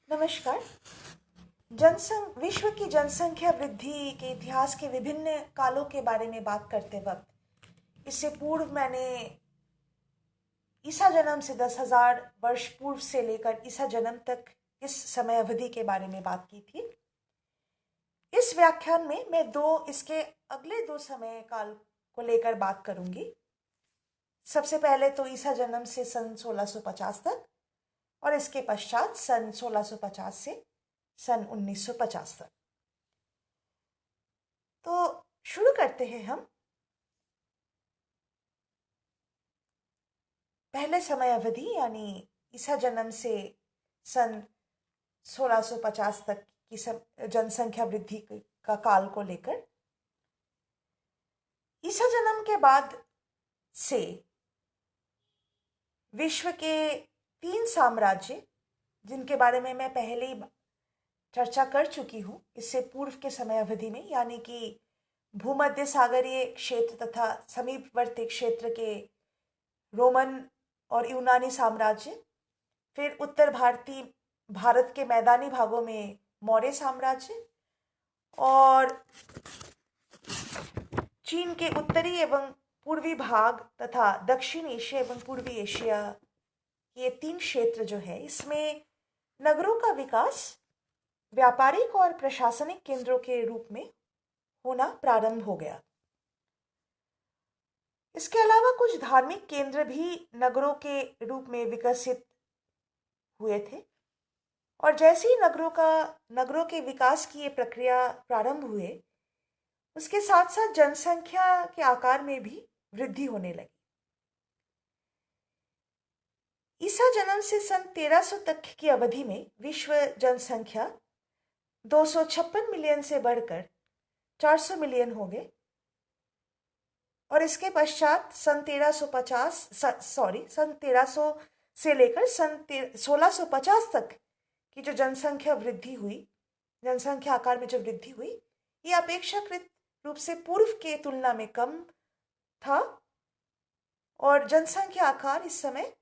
नमस्कार। विश्व की जनसंख्या वृद्धि के इतिहास के विभिन्न कालों के बारे में बात करते वक्त इससे पूर्व मैंने ईसा जन्म से 10,000 वर्ष पूर्व से लेकर ईसा जन्म तक इस समय अवधि के बारे में बात की थी। इस व्याख्यान में मैं इसके अगले दो समय काल को लेकर बात करूंगी। सबसे पहले तो ईसा जन्म से सन 1650 तक और इसके पश्चात सन 1650 से सन 1950 तक। तो शुरू करते हैं हम पहले समय अवधि यानी ईसा जन्म से सन 1650 तक की जनसंख्या वृद्धि का काल को लेकर। ईसा जन्म के बाद से विश्व के 3 साम्राज्य, जिनके बारे में मैं पहले ही चर्चा कर चुकी हूँ इससे पूर्व के समय अवधि में, यानी कि भूमध्य सागरीय क्षेत्र तथा समीपवर्ती क्षेत्र के रोमन और यूनानी साम्राज्य, फिर उत्तर भारत के मैदानी भागों में मौर्य साम्राज्य और चीन के उत्तरी एवं पूर्वी भाग तथा दक्षिण एशिया एवं पूर्वी एशिया, ये 3 क्षेत्र जो है, इसमें नगरों का विकास व्यापारिक और प्रशासनिक केंद्रों के रूप में होना प्रारंभ हो गया। इसके अलावा कुछ धार्मिक केंद्र भी नगरों के रूप में विकसित हुए थे और जैसे ही नगरों के विकास की ये प्रक्रिया प्रारंभ हुए, उसके साथ साथ जनसंख्या के आकार में भी वृद्धि होने लगी। ईसा जन्म से सन 1300 तक की अवधि में विश्व जनसंख्या 256 मिलियन से बढ़कर 400 मिलियन हो गए और इसके पश्चात सन 1300 से लेकर सन 1650 तक की जो जनसंख्या वृद्धि हुई, जनसंख्या आकार में जो वृद्धि हुई, ये अपेक्षाकृत रूप से पूर्व के तुलना में कम था और जनसंख्या आकार इस समय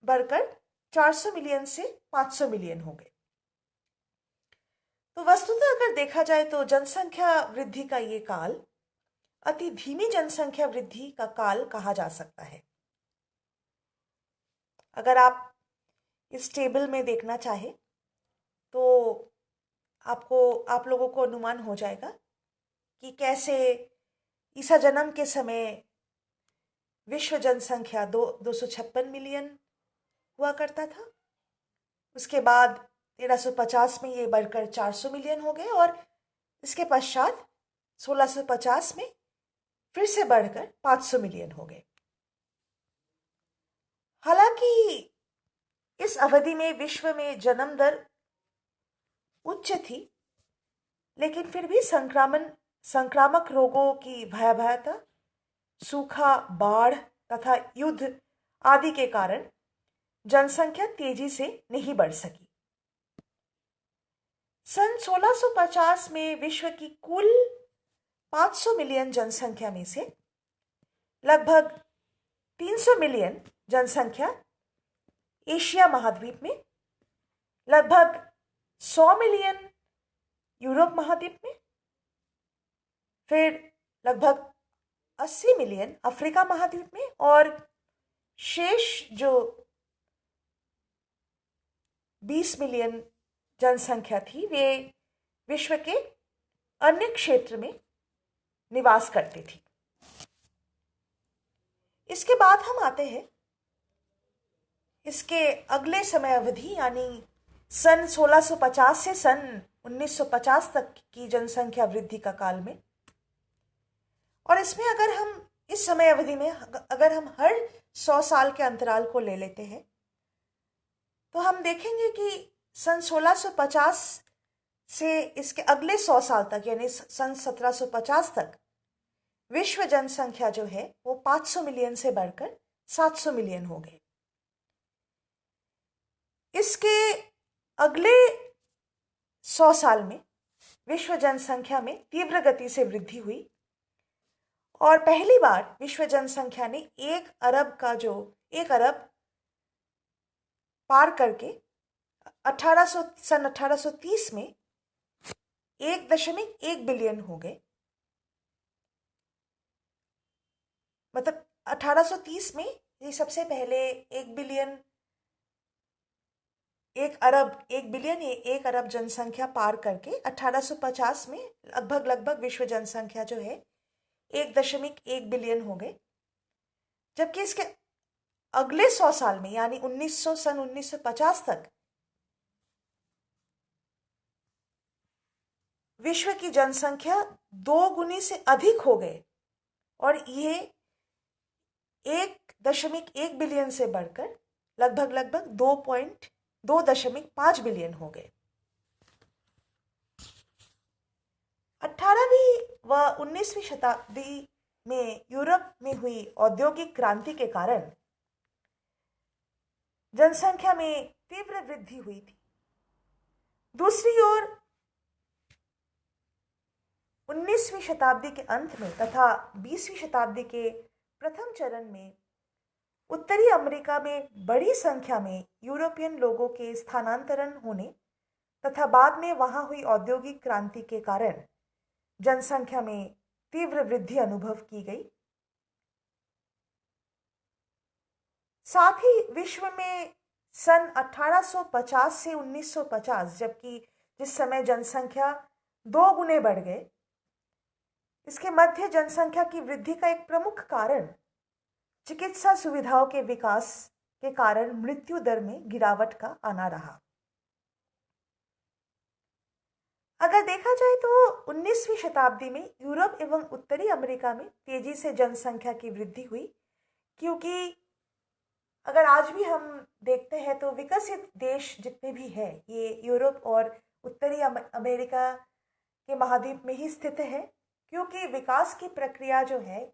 बढ़कर 400 मिलियन से 500 मिलियन हो गए। तो वस्तुतः अगर देखा जाए तो जनसंख्या वृद्धि का ये काल अति धीमी जनसंख्या वृद्धि का काल कहा जा सकता है। अगर आप इस टेबल में देखना चाहे तो आप लोगों को अनुमान हो जाएगा कि कैसे ईसा जन्म के समय विश्व जनसंख्या 256 मिलियन हुआ करता था। उसके बाद 1350 में ये बढ़कर 400 मिलियन हो गए और इसके पश्चात 1650 में फिर से बढ़कर 500 मिलियन हो गए। हालांकि इस अवधि में विश्व में जन्म दर उच्च थी, लेकिन फिर भी संक्रामक रोगों की भयावहता, सूखा, बाढ़ तथा युद्ध आदि के कारण जनसंख्या तेजी से नहीं बढ़ सकी। सन 1650 में विश्व की कुल 500 मिलियन जनसंख्या में से लगभग 300 मिलियन जनसंख्या एशिया महाद्वीप में, लगभग 100 मिलियन यूरोप महाद्वीप में, फिर लगभग 80 मिलियन अफ्रीका महाद्वीप में और शेष जो 20 मिलियन जनसंख्या थी वे विश्व के अन्य क्षेत्र में निवास करती थी। इसके बाद हम आते हैं इसके अगले समय अवधि यानी सन 1650 से सन 1950 तक की जनसंख्या वृद्धि का काल में। और इसमें अगर हम इस समय अवधि में अगर हम हर 100 साल के अंतराल को ले लेते हैं तो हम देखेंगे कि सन 1650 से इसके अगले 100 साल तक यानी सन 1750 तक विश्व जनसंख्या जो है वो 500 मिलियन से बढ़कर 700 मिलियन हो गई। इसके अगले 100 साल में विश्व जनसंख्या में तीव्र गति से वृद्धि हुई और पहली बार विश्व जनसंख्या ने 1 अरब पार करके सन 1830 में 1.1 बिलियन हो गए। मतलब 1830 में ये सबसे पहले 1 बिलियन, 1 अरब जनसंख्या पार करके 1850 में लगभग विश्व जनसंख्या जो है 1.1 बिलियन हो गए। जबकि इसके अगले 100 साल में यानी सन 1950 तक विश्व की जनसंख्या 2 गुनी से अधिक हो गए और ये 1.1 बिलियन से बढ़कर लगभग 2.5 बिलियन हो गए। 18वीं व 19वीं शताब्दी में यूरोप में हुई औद्योगिक क्रांति के कारण जनसंख्या में तीव्र वृद्धि हुई थी। दूसरी ओर 19वीं शताब्दी के अंत में तथा 20वीं शताब्दी के प्रथम चरण में उत्तरी अमेरिका में बड़ी संख्या में यूरोपियन लोगों के स्थानांतरण होने तथा बाद में वहां हुई औद्योगिक क्रांति के कारण जनसंख्या में तीव्र वृद्धि अनुभव की गई। साथ ही विश्व में सन 1850 से 1950, जबकि जिस समय जनसंख्या 2 गुने बढ़ गए, इसके मध्य जनसंख्या की वृद्धि का एक प्रमुख कारण चिकित्सा सुविधाओं के विकास के कारण मृत्यु दर में गिरावट का आना रहा। अगर देखा जाए तो 19वीं शताब्दी में यूरोप एवं उत्तरी अमेरिका में तेजी से जनसंख्या की वृद्धि हुई, क्योंकि अगर आज भी हम देखते हैं तो विकसित देश जितने भी हैं ये यूरोप और उत्तरी अमेरिका के महाद्वीप में ही स्थित है, क्योंकि विकास की प्रक्रिया जो है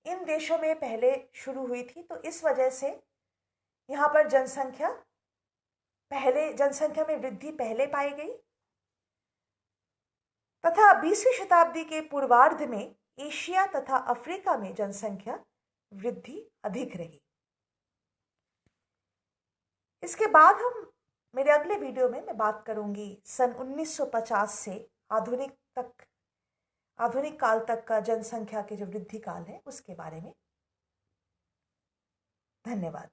इन देशों में पहले शुरू हुई थी। तो इस वजह से यहाँ पर जनसंख्या में वृद्धि पहले पाई गई तथा 20वीं शताब्दी के पूर्वार्ध में एशिया तथा अफ्रीका में जनसंख्या वृद्धि अधिक रही। इसके बाद मेरे अगले वीडियो में मैं बात करूंगी सन 1950 से आधुनिक काल तक का जनसंख्या के जो वृद्धि काल है उसके बारे में। धन्यवाद।